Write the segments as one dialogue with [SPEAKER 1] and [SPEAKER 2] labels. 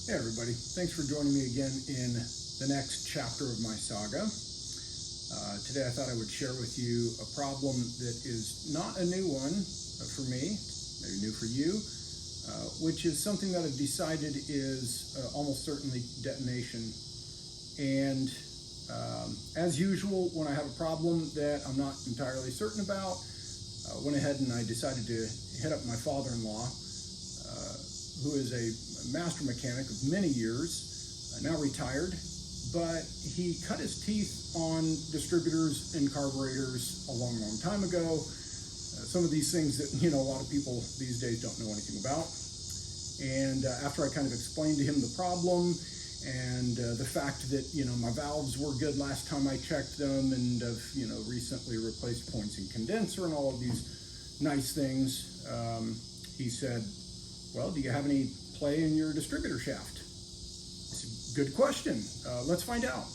[SPEAKER 1] Hey everybody, thanks for joining me again in the next chapter of my saga. Today I thought I would share with you a problem that is not a new one for me, maybe new for you, which is something that I've decided is almost certainly detonation. And as usual, when I have a problem that I'm not entirely certain about, went ahead and I decided to hit up my father-in-law, who is a master mechanic of many years, now retired, but he cut his teeth on distributors and carburetors a long time ago. Some of these things that, a lot of people these days don't know anything about. And after I kind of explained to him the problem and the fact that, my valves were good last time I checked them, and I've, recently replaced points in condenser and all of these nice things, he said, well, do you have any play in your distributor shaft? I said, good question. Let's find out.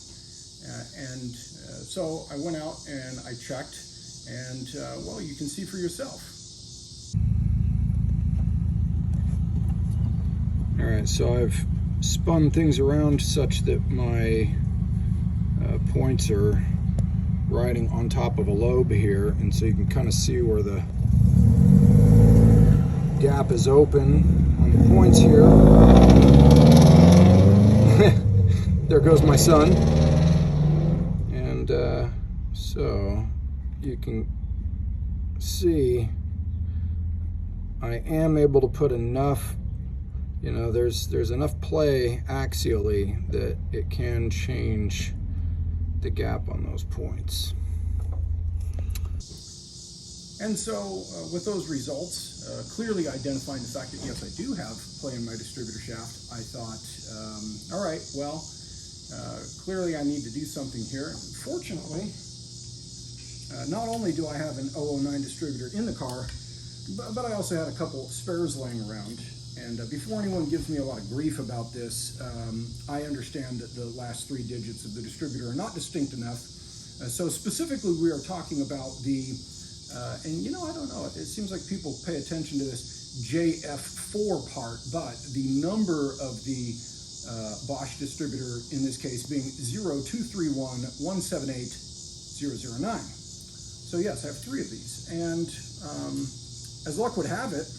[SPEAKER 1] So I went out and I checked, and well, you can see for yourself. All right, so I've spun things around such that my points are riding on top of a lobe here, and so you can kind of see where the gap is open on the points here. There goes my son. And so you can see I am able to put enough, there's enough play axially that it can change the gap on those points. And so with those results, clearly identifying the fact that yes, I do have play in my distributor shaft, I thought, all right, well, clearly I need to do something here. Fortunately, not only do I have an 009 distributor in the car, but I also had a couple spares laying around. And before anyone gives me a lot of grief about this, I understand that the last 3 digits of the distributor are not distinct enough. So specifically, we are talking about the and I don't know, it seems like people pay attention to this JF4 part, but the number of the Bosch distributor in this case being 0231178009. So yes, I have 3 of these, and as luck would have it,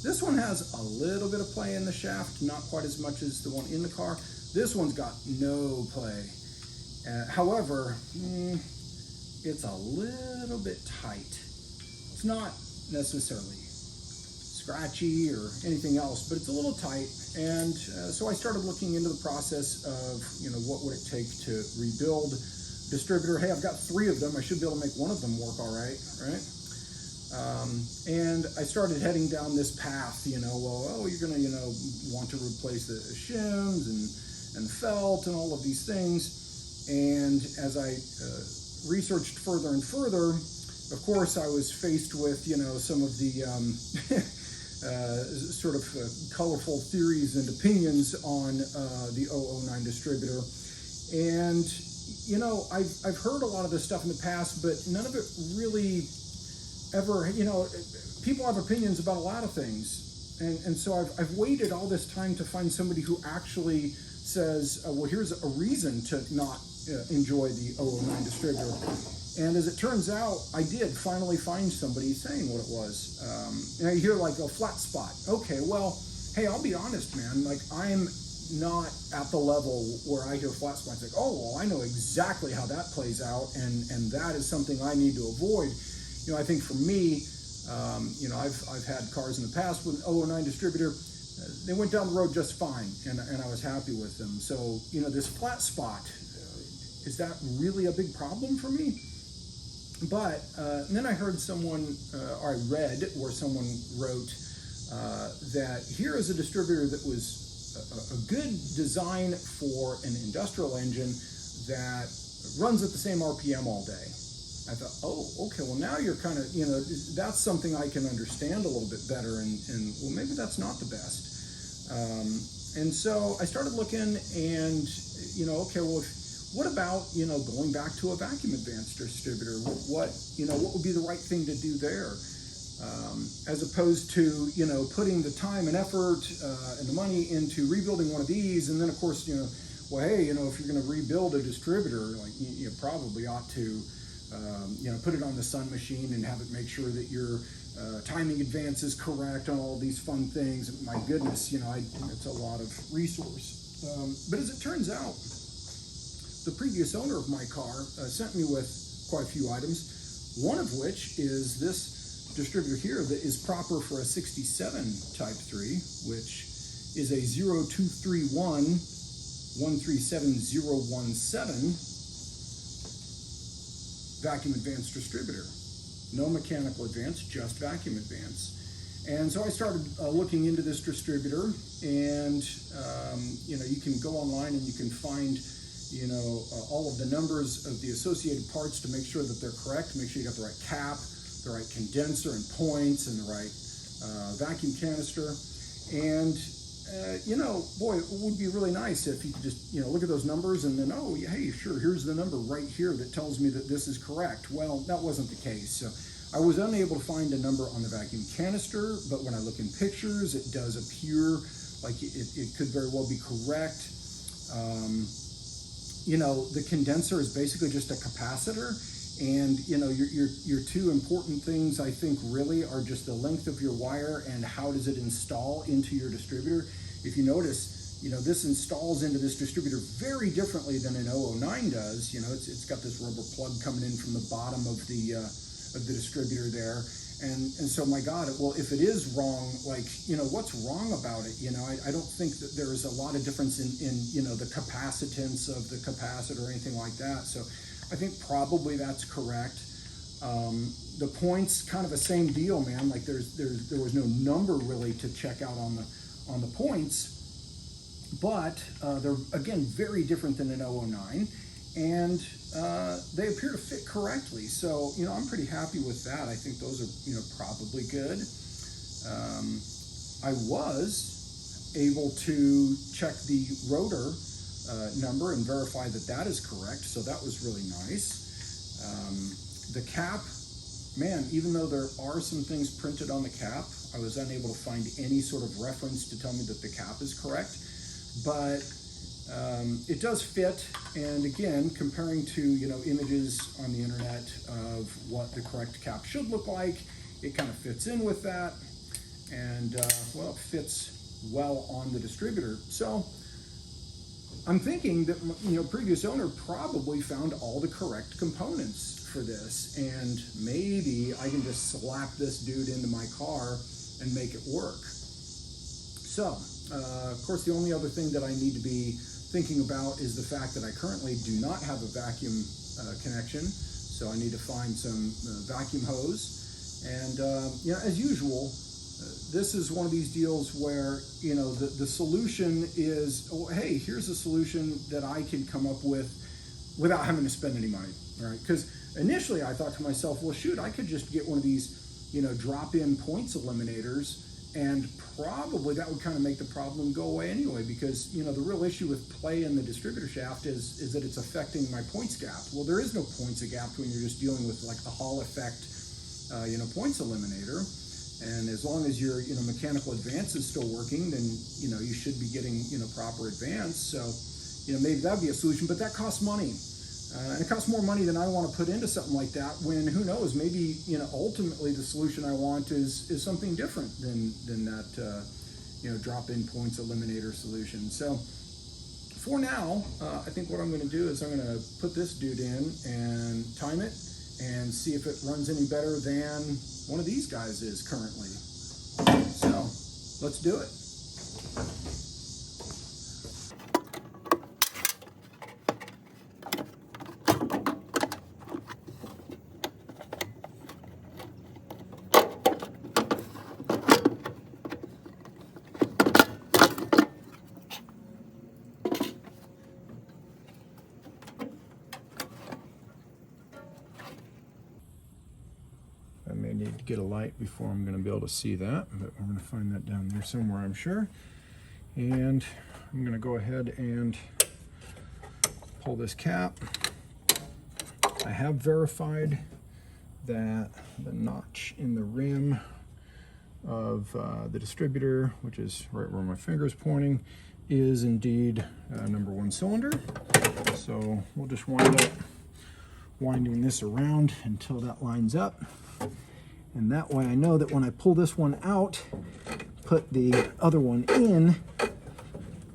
[SPEAKER 1] this one has a little bit of play in the shaft, not quite as much as the one in the car. This one's got no play. However, it's a little bit tight. It's not necessarily scratchy or anything else, but it's a little tight. And so I started looking into the process of, what would it take to rebuild distributor. Hey, I've got 3 of them. I should be able to make one of them work all right, right? And I started heading down this path, well, you're gonna, want to replace the shims and felt and all of these things. And as I researched further and further, of course, I was faced with, some of the sort of colorful theories and opinions on the 009 distributor. And, I've heard a lot of this stuff in the past, but none of it really ever, people have opinions about a lot of things. And so I've waited all this time to find somebody who actually says, well, here's a reason to not enjoy the 009 distributor. And as it turns out, I did finally find somebody saying what it was. And I hear like a flat spot. Okay, well, hey, I'll be honest, man, like I'm not at the level where I hear flat spots like, oh, well, I know exactly how that plays out, and that is something I need to avoid. I think for me, I've had cars in the past with 009 distributor. They went down the road just fine, and I was happy with them. So, this flat spot, is that really a big problem for me? But then I heard someone, or I read where someone wrote that here is a distributor that was a good design for an industrial engine that runs at the same RPM all day. I thought, oh, okay, well now you're kind of, that's something I can understand a little bit better, and well, maybe that's not the best. And so I started looking, and, okay, well, what about, going back to a vacuum advanced distributor? What would be the right thing to do there? as opposed to, you know, putting the time and effort and the money into rebuilding one of these. And then of course, you know, well, hey, you know, if you're going to rebuild a distributor, like you probably ought to, you know, put it on the Sun machine and have it make sure that your timing advance is correct on all these fun things. My goodness, you know, it's a lot of resource. But as it turns out, the previous owner of my car sent me with quite a few items, one of which is this distributor here that is proper for a 67 Type 3, which is a 0231 137017 vacuum advance distributor. No mechanical advance, just vacuum advance. And so I started looking into this distributor, and you know, you can go online and you can find, you know, all of the numbers of the associated parts to make sure that they're correct, make sure you got the right cap, the right condenser and points, and the right vacuum canister. And you know, boy, it would be really nice if you could just, you know, look at those numbers and then, oh, hey, sure, here's the number right here that tells me that this is correct. Well, that wasn't the case. So I was unable to find a number on the vacuum canister, but when I look in pictures, it does appear like it could very well be correct. You know, the condenser is basically just a capacitor. And, you know, your two important things, I think, really are just the length of your wire and how does it install into your distributor. If you notice, you know, this installs into this distributor very differently than an 009 does. You know, it's got this rubber plug coming in from the bottom of the distributor there. And so, my God, well, if it is wrong, like, you know, what's wrong about it? You know, I don't think that there is a lot of difference in, you know, the capacitance of the capacitor or anything like that. So I think probably that's correct. The points, kind of the same deal, man. Like there was no number really to check out on the points, but they're again very different than an 009, and they appear to fit correctly. So, you know, I'm pretty happy with that. I think those are, you know, probably good. I was able to check the rotor number and verify that that is correct, so that was really nice. The cap, man, even though there are some things printed on the cap, I was unable to find any sort of reference to tell me that the cap is correct, but it does fit. And again, comparing to, you know, images on the internet of what the correct cap should look like, it kind of fits in with that, and well, it fits well on the distributor. So I'm thinking that, you know, previous owner probably found all the correct components for this, and maybe I can just slap this dude into my car and make it work. So, of course, the only other thing that I need to be thinking about is the fact that I currently do not have a vacuum connection, so I need to find some vacuum hose. And, you know, as usual, this is one of these deals where, you know, the solution is, oh, hey, here's a solution that I can come up with without having to spend any money, all right? Because initially I thought to myself, well, shoot, I could just get one of these, you know, drop-in points eliminators, and probably that would kind of make the problem go away anyway, because, you know, the real issue with play in the distributor shaft is that it's affecting my points gap. Well, there is no points gap when you're just dealing with like the Hall effect, you know, points eliminator. And as long as your, you know, mechanical advance is still working, then, you know, you should be getting, you know, proper advance. So, you know, maybe that would be a solution, but that costs money. And it costs more money than I want to put into something like that, when, who knows, maybe, you know, ultimately the solution I want is something different than that, you know, drop-in points eliminator solution. So for now, I think what I'm going to do is I'm going to put this dude in and time it and see if it runs any better than one of these guys is currently. So let's do it. I may need to get a light before I'm going to be able to see that, but we're going to find that down there somewhere, I'm sure. And I'm going to go ahead and pull this cap. I have verified that the notch in the rim of the distributor, which is right where my finger is pointing, is indeed number 1 cylinder. So we'll just wind up winding this around until that lines up. And that way I know that when I pull this one out, put the other one in,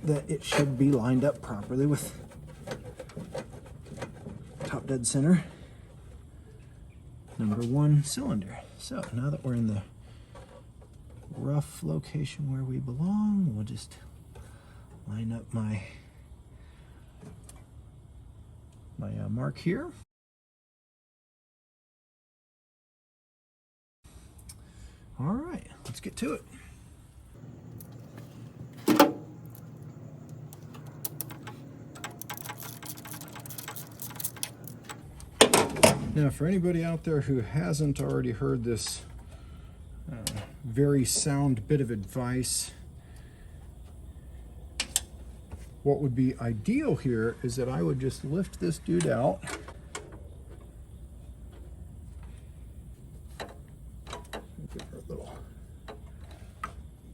[SPEAKER 1] that it should be lined up properly with top dead center, number 1 cylinder. So now that we're in the rough location where we belong, we'll just line up my mark here. All right, let's get to it. Now, for anybody out there who hasn't already heard this very sound bit of advice, what would be ideal here is that I would just lift this dude out. Give her a little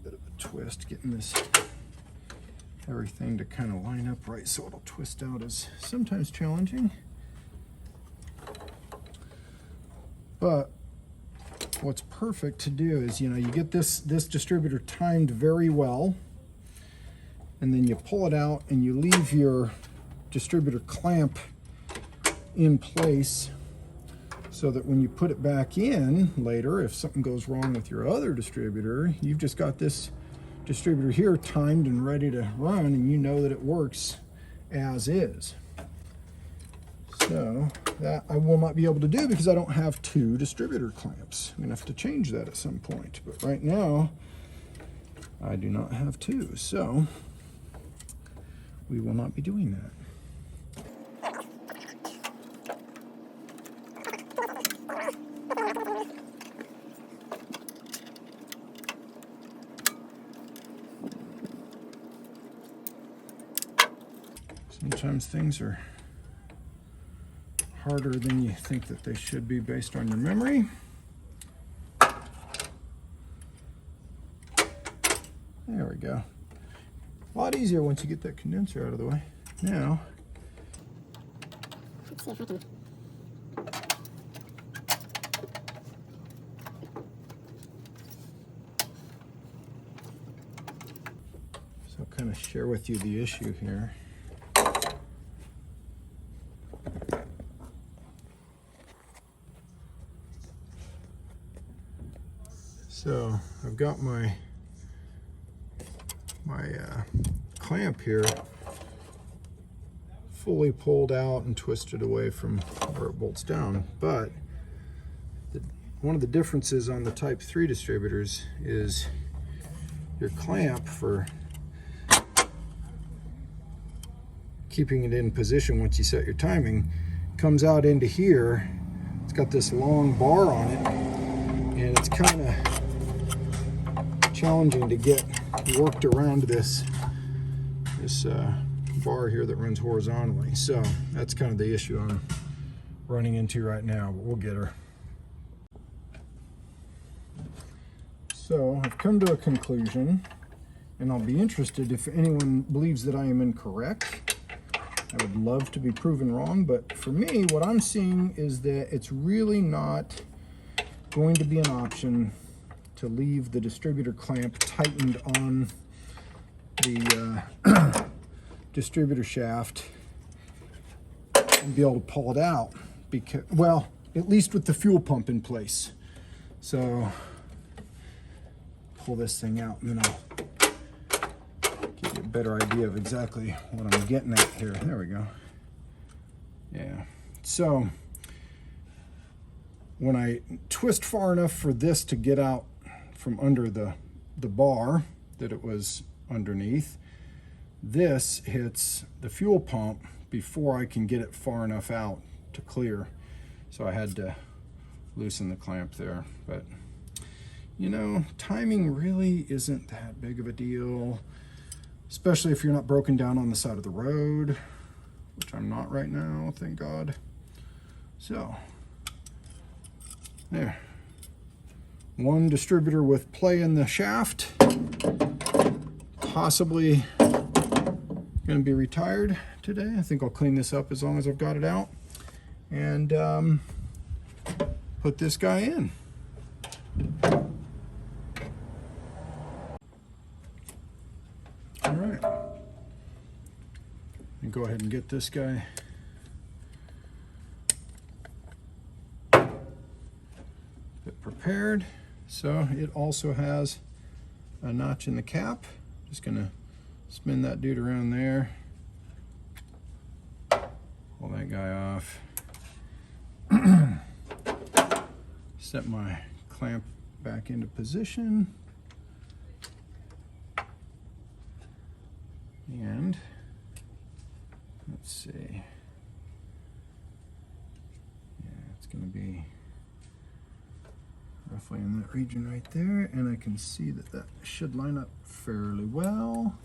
[SPEAKER 1] bit of a twist, getting this everything to kind of line up right so it'll twist out is sometimes challenging. But what's perfect to do is, you get this distributor timed very well, and then you pull it out and you leave your distributor clamp in place so that when you put it back in later, if something goes wrong with your other distributor, you've just got this distributor here timed and ready to run, and you know that it works as is. So that I will not be able to do because I don't have 2 distributor clamps. I'm gonna have to change that at some point, but right now I do not have 2, so we will not be doing that. Sometimes things are harder than you think that they should be based on your memory. There we go. A lot easier once you get that condenser out of the way. Now, let's see if I can. So I'll kind of share with you the issue here. So I've got my clamp here fully pulled out and twisted away from where it bolts down, but one of the differences on the Type 3 distributors is your clamp for keeping it in position once you set your timing comes out into here. It's got this long bar on it, and it's kind of challenging to get worked around this bar here that runs horizontally. So that's kind of the issue I'm running into right now, but we'll get her. So I've come to a conclusion, and I'll be interested if anyone believes that I am incorrect. I would love to be proven wrong, but for me, what I'm seeing is that it's really not going to be an option to leave the distributor clamp tightened on the distributor shaft and be able to pull it out, because, well, at least with the fuel pump in place. So pull this thing out and then I'll give you a better idea of exactly what I'm getting at here. There we go. Yeah, so when I twist far enough for this to get out from under the bar that it was underneath, this hits the fuel pump before I can get it far enough out to clear. So I had to loosen the clamp there. But you know, timing really isn't that big of a deal, especially if you're not broken down on the side of the road, which I'm not right now, thank God. So There. One distributor with play in the shaft, possibly going to be retired today. I think I'll clean this up as long as I've got it out, and put this guy in. All right, and go ahead and get this guy prepared. So it also has a notch in the cap. Just gonna spin that dude around there, pull that guy off, set my clamp back into position, and let's see, yeah, it's gonna be roughly in that region right there, and I can see that that should line up fairly well.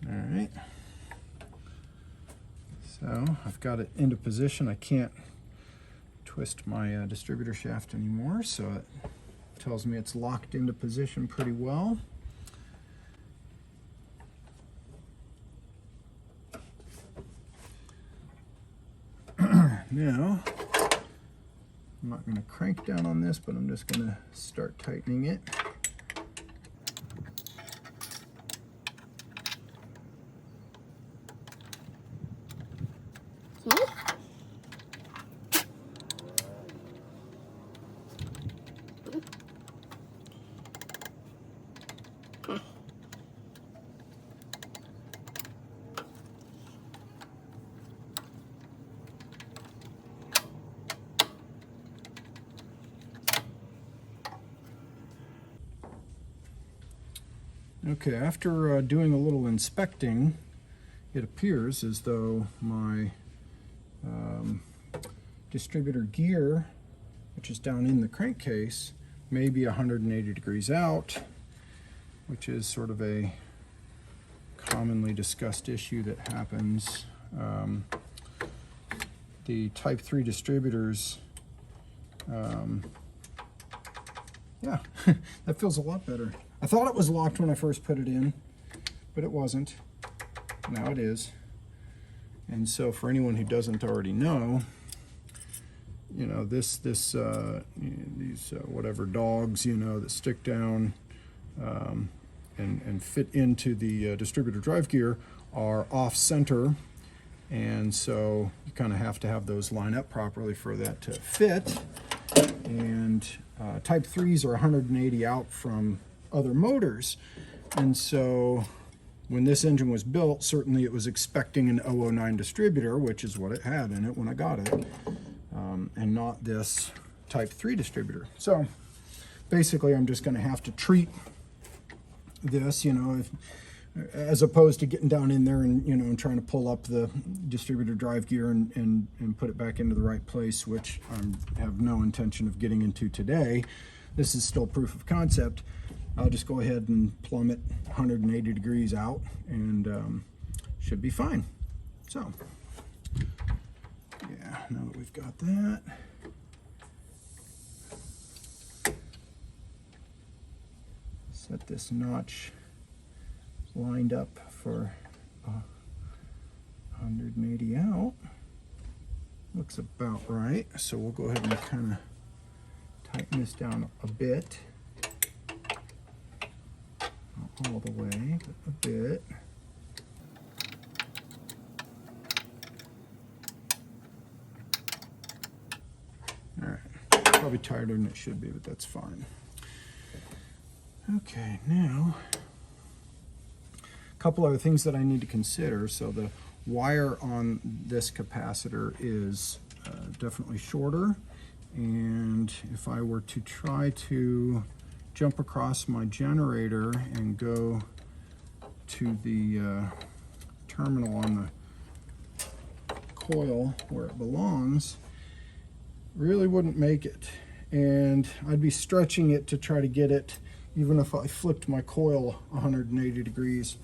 [SPEAKER 1] All right. So I've got it into position. I can't twist my distributor shaft anymore, so it tells me it's locked into position pretty well. Now, I'm not going to crank down on this, but I'm just going to start tightening it. Okay, after doing a little inspecting, it appears as though my distributor gear, which is down in the crankcase, may be 180 degrees out, which is sort of a commonly discussed issue that happens. The Type 3 distributors, yeah, that feels a lot better. I thought it was locked when I first put it in, but it wasn't. Now it is. And so for anyone who doesn't already know, you know, these whatever dogs, you know, that stick down and fit into the distributor drive gear are off center, and so you kind of have to have those line up properly for that to fit. And Type 3s are 180 out from other motors, and so when this engine was built, certainly it was expecting an 009 distributor, which is what it had in it when I got it, and not this Type 3 distributor. So basically I'm just going to have to treat this, you know, as opposed to getting down in there and, you know, and trying to pull up the distributor drive gear and put it back into the right place, which I have no intention of getting into today. This is still proof of concept. I'll just go ahead and plumb it 180 degrees out, and should be fine. So, yeah, now that we've got that, set this notch lined up for 180 out. Looks about right. So we'll go ahead and kind of tighten this down a bit. Not all the way, but a bit. All right, probably tighter than it should be, but that's fine. Okay, now a couple other things that I need to consider. So the wire on this capacitor is definitely shorter, and if I were to try to jump across my generator and go to the terminal on the coil where it belongs, really wouldn't make it. And I'd be stretching it to try to get it, even if I flipped my coil 180 degrees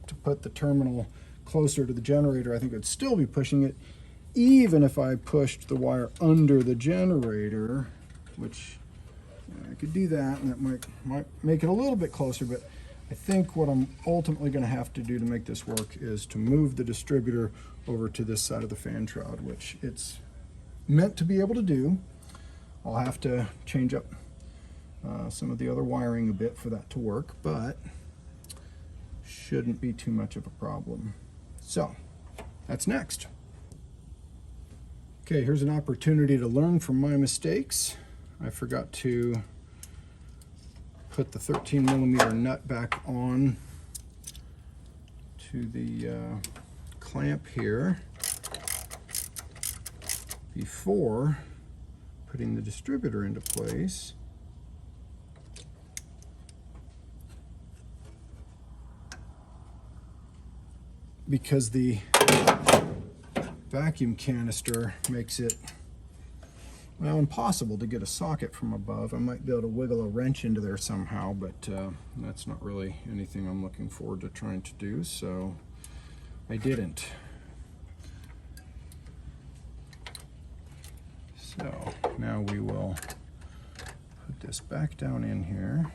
[SPEAKER 1] to put the terminal closer to the generator, I think I'd still be pushing it, even if I pushed the wire under the generator, which I could do that, and that might make it a little bit closer, but I think what I'm ultimately going to have to do to make this work is to move the distributor over to this side of the fan shroud, which it's meant to be able to do. I'll have to change up some of the other wiring a bit for that to work, but shouldn't be too much of a problem. So that's next. Okay, here's an opportunity to learn from my mistakes. I forgot to put the 13mm nut back on to the clamp here before putting the distributor into place. Because the vacuum canister makes it, well, impossible to get a socket from above. I might be able to wiggle a wrench into there somehow, but that's not really anything I'm looking forward to trying to do, so I didn't. So now we will put this back down in here.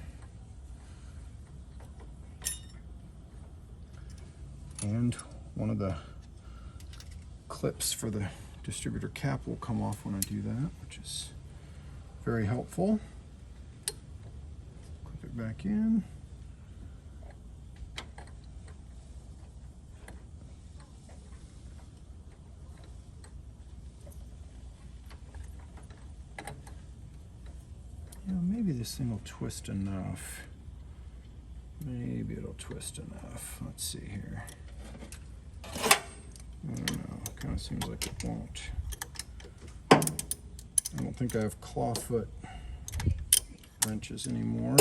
[SPEAKER 1] And one of the clips for the distributor cap will come off when I do that, which is very helpful. Clip it back in. You know, maybe this thing will twist enough. Maybe it'll twist enough. Let's see here. I don't know, kind of seems like it won't. I don't think I have clawfoot wrenches anymore.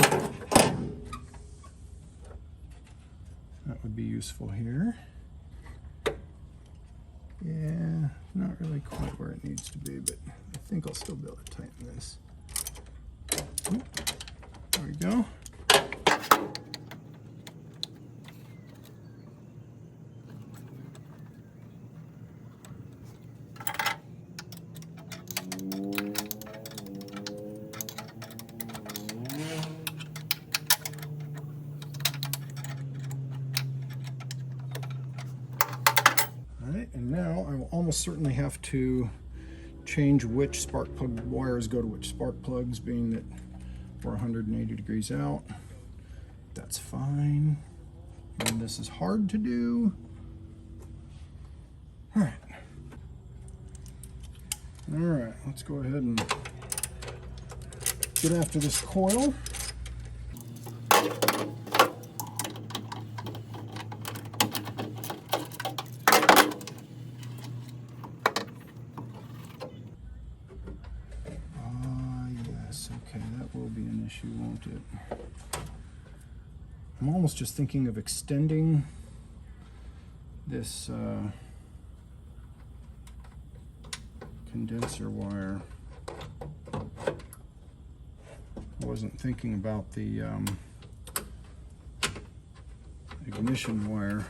[SPEAKER 1] That would be useful here. Yeah, not really quite where it needs to be, but I think I'll still be able to tighten this. Oop, there we go. And now I will almost certainly have to change which spark plug wires go to which spark plugs, being that we're 180 degrees out. That's fine. And this is hard to do. All right, let's go ahead and get after this coil. Okay, that will be an issue, won't it? I'm almost just thinking of extending this condenser wire. I wasn't thinking about the ignition wire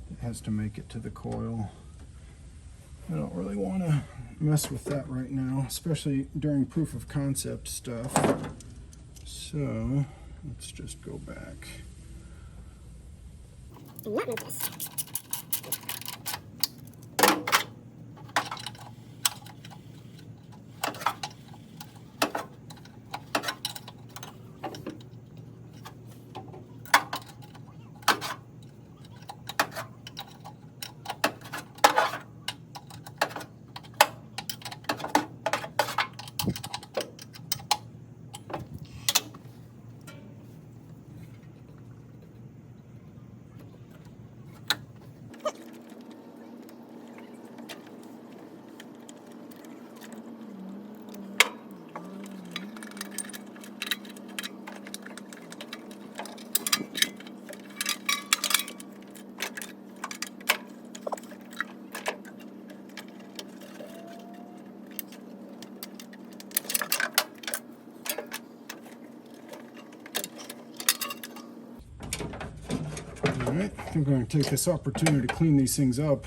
[SPEAKER 1] that has to make it to the coil. I don't really want to mess with that right now, especially during proof of concept stuff. So let's just go back.
[SPEAKER 2] And not move this.
[SPEAKER 1] think I'm going to take this opportunity to clean these things up.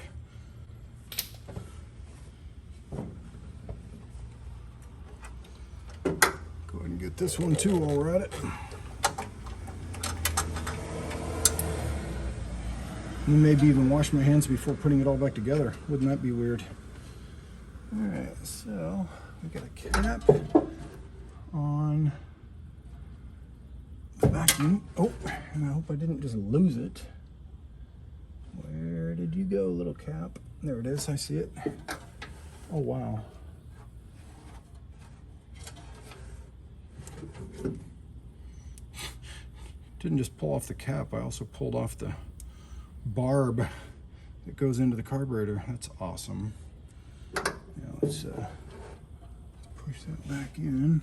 [SPEAKER 1] Go ahead and get this one too while we're at it. And maybe even wash my hands before putting it all back together. Wouldn't that be weird? All right, so we got a cap on the vacuum. Oh, and I hope I didn't just lose it. Where did you go, little cap? There it is, I see it. Oh, wow. Didn't just pull off the cap, I also pulled off the barb that goes into the carburetor. That's awesome. Now let's push that back in.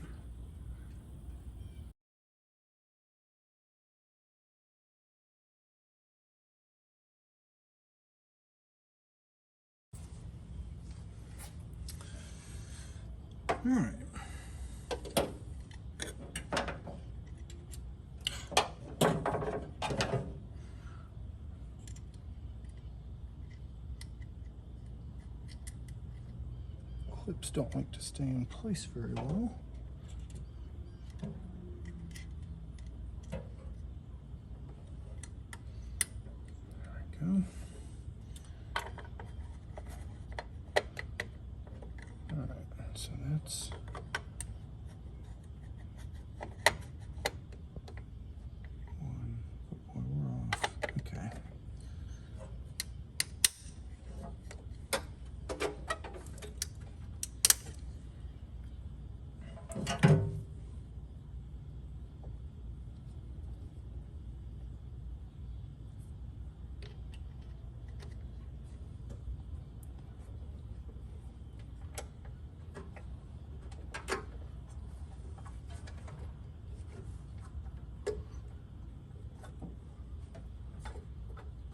[SPEAKER 1] All right. Clips don't like to stay in place very well. There we go. All right, so that's one. Boy, we're off. Okay.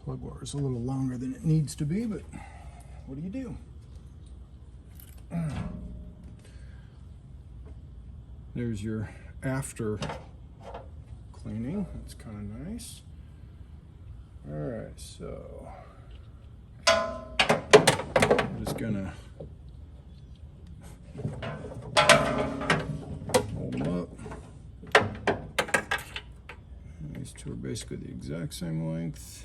[SPEAKER 1] Plug wire is a little longer than it needs to be, but what do you do? There's your after cleaning. That's kind of nice. All right, so I'm just gonna hold them up. These two are basically the exact same length.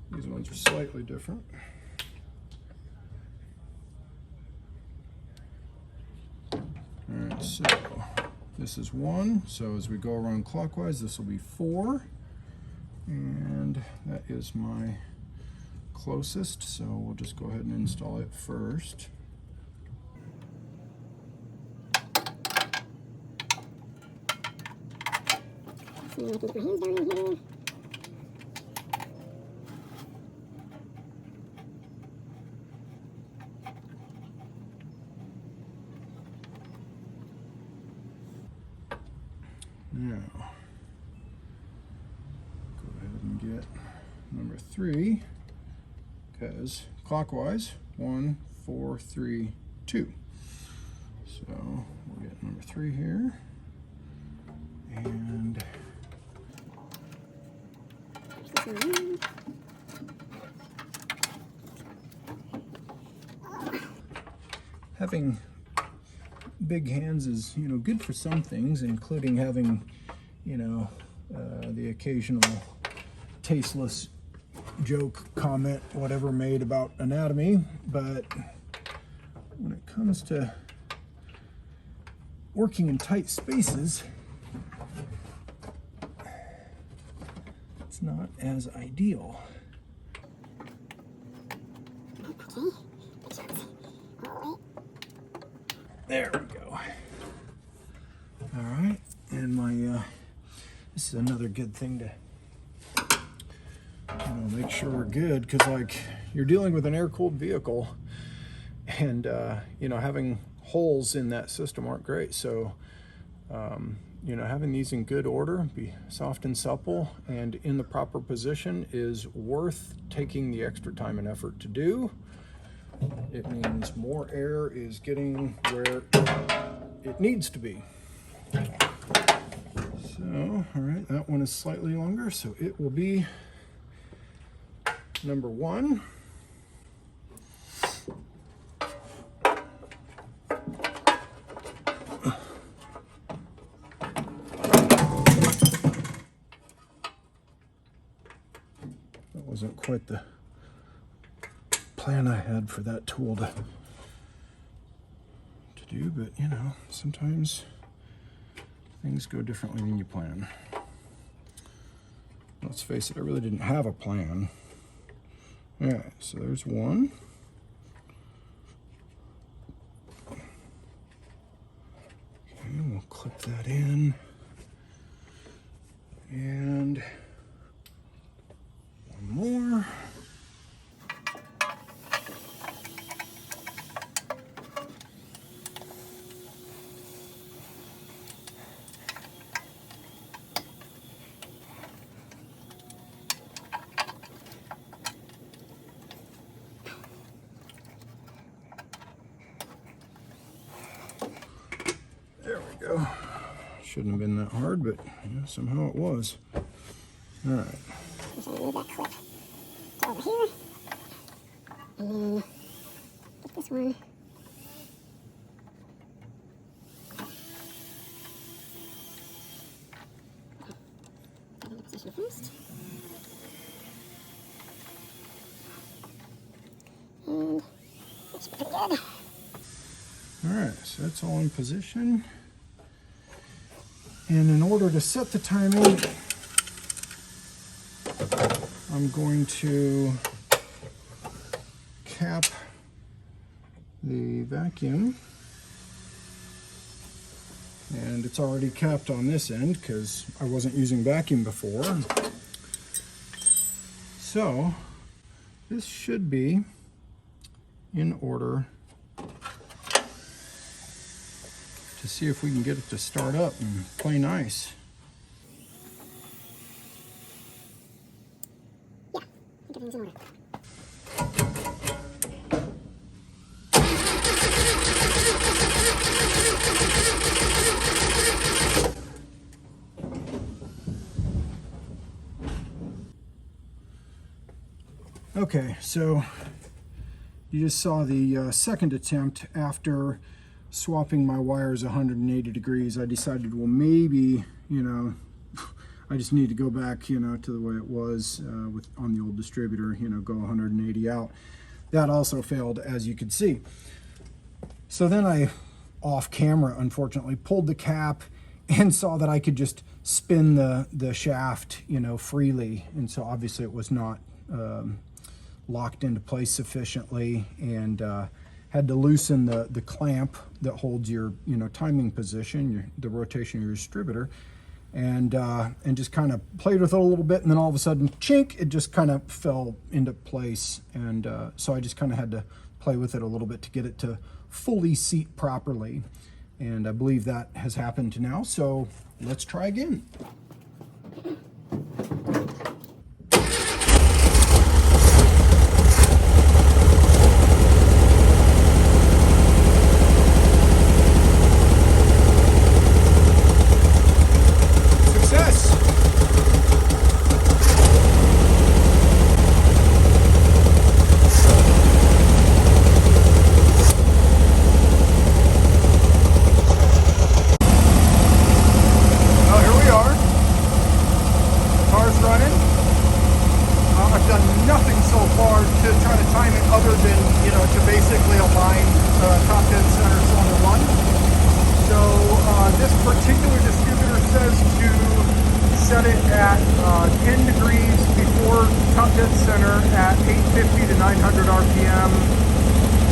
[SPEAKER 1] These ones are slightly different. All right, so this is 1. So as we go around clockwise, this will be 4. And that is my closest. So we'll just go ahead and install it first. So I can get my hands down in here. Now, go ahead and get number 3, because clockwise, 1, 4, 3, 2. So we'll get number 3 here, and having big hands is, good for some things, including having, the occasional tasteless joke, comment, whatever made about anatomy. But when it comes to working in tight spaces, it's not as ideal. There we go. All right, and my this is another good thing to make sure we're good, because like you're dealing with an air-cooled vehicle, and having holes in that system aren't great. So having these in good order, be soft and supple and in the proper position, is worth taking the extra time and effort to do. It means more air is getting where it needs to be. So, all right, that one is slightly longer, so it will be number 1. That wasn't quite the plan I had for that tool to do, but you know, sometimes things go differently than you plan. Let's face it, I really didn't have a plan. Yeah, so there's one. Okay, we'll clip that in. And one more. There we go. Shouldn't have been that hard, but yeah, somehow it was. All right.
[SPEAKER 2] So I move that clip to over here, and then get this one. Get into position first. And that should be pretty good.
[SPEAKER 1] All right, so that's all in position. And in order to set the timing, I'm going to cap the vacuum. And it's already capped on this end because I wasn't using vacuum before. So this should be in order to see if we can get it to start up and play nice.
[SPEAKER 2] Yeah, I think everything's in order.
[SPEAKER 1] Okay, so you just saw the second attempt. After swapping my wires 180 degrees, I decided, well, maybe, you know, I just need to go back, you know, to the way it was on the old distributor, you know, go 180 out. That also failed, as you could see. So then I, off camera, unfortunately, pulled the cap and saw that I could just spin the shaft, you know, freely. And so obviously it was not locked into place sufficiently, and had to loosen the clamp that holds your, you know, timing position, the rotation of your distributor, and just kind of played with it a little bit, and then all of a sudden, chink, it just kind of fell into place. And so I just kind of had to play with it a little bit to get it to fully seat properly. And I believe that has happened now, so let's try again. Particular distributor says to set it at 10 degrees before top dead center at 850 to 900 RPM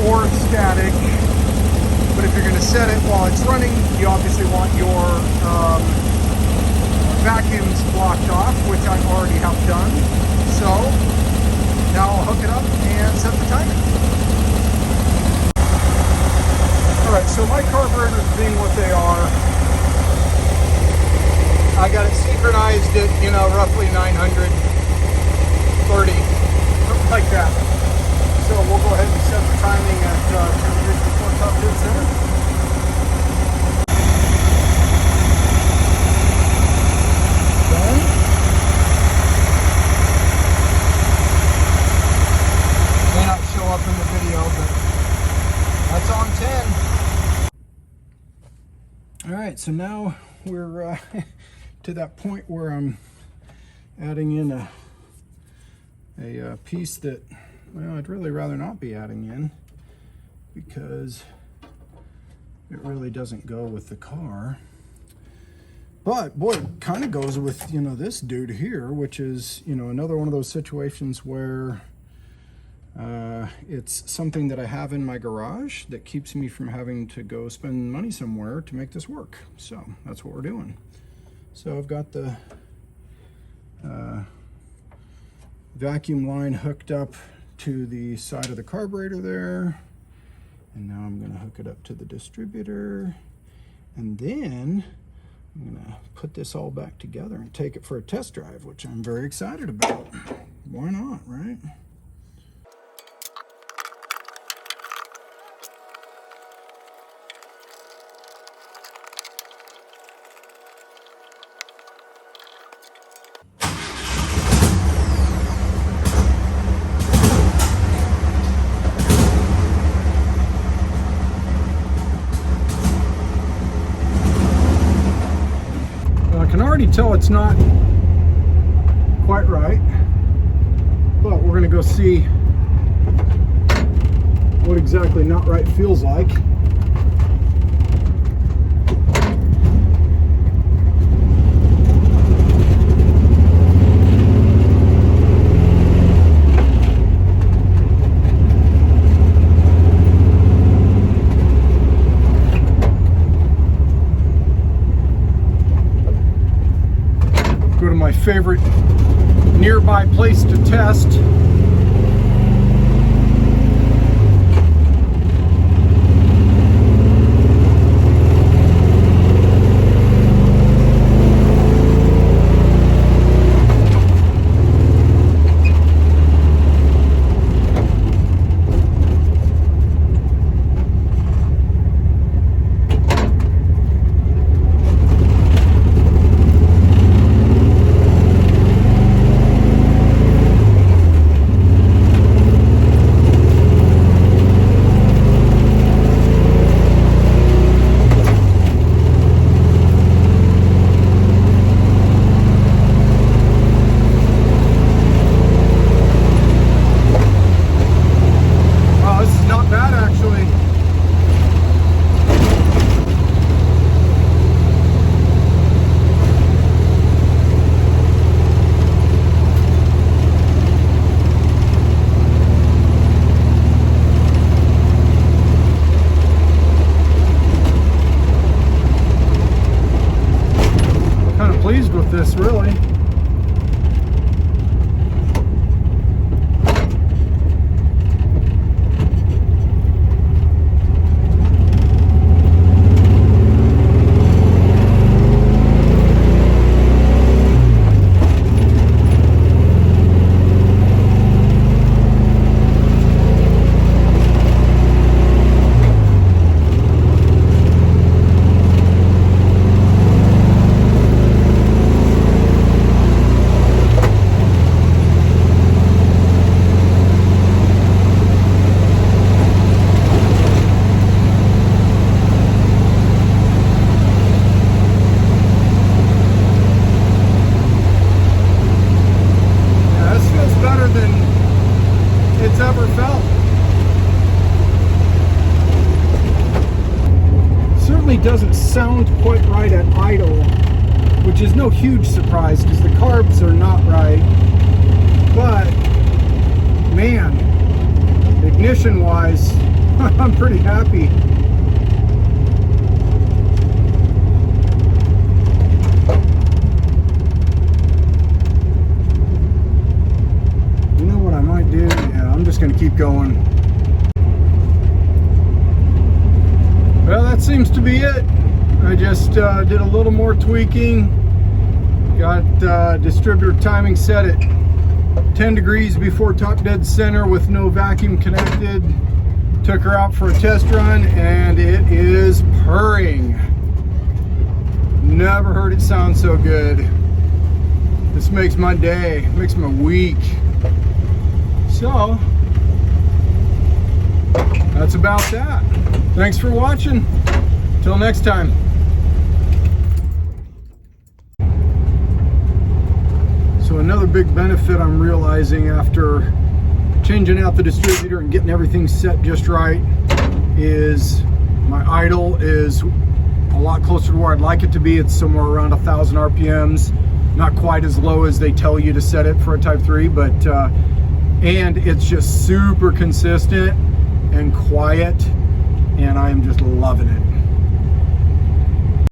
[SPEAKER 1] or static. But if you're going to set it while it's running, you obviously want your vacuums blocked off, which I already have done. So now I'll hook it up and set the timer. Alright, so my carburetors being what they are, I got it synchronized at, you know, roughly 930, something like that. So we'll go ahead and set the timing at 10 degrees before top dead center. Done. in the video, but that's on 10. All right, so now we're to that point where I'm adding in a piece that, well, I'd really rather not be adding in because it really doesn't go with the car. But boy, it kind of goes with, you know, this dude here, which is, you know, another one of those situations where it's something that I have in my garage that keeps me from having to go spend money somewhere to make this work. So that's what we're doing. So I've got the vacuum line hooked up to the side of the carburetor there. And now I'm gonna hook it up to the distributor. And then I'm gonna put this all back together and take it for a test drive, which I'm very excited about. Why not, right? I can already tell it's not quite right, but we're going to go see what exactly not right feels like. Go to my favorite nearby place to test. Pleased with this, really. Doesn't sound quite right at idle, which is no huge surprise because the carbs are not right, but man, ignition wise I'm pretty happy. You know what I might do? Yeah, I'm just gonna keep going. Well, that seems to be it. I just did a little more tweaking. Got distributor timing set at 10 degrees before top dead center with no vacuum connected. Took her out for a test run and it is purring. Never heard it sound so good. This makes my day, makes my week. So, that's about that. Thanks for watching. Till next time. So another big benefit I'm realizing after changing out the distributor and getting everything set just right is my idle is a lot closer to where I'd like it to be. It's somewhere around 1,000 RPMs, not quite as low as they tell you to set it for a Type 3, but and it's just super consistent and quiet, and I am just loving it.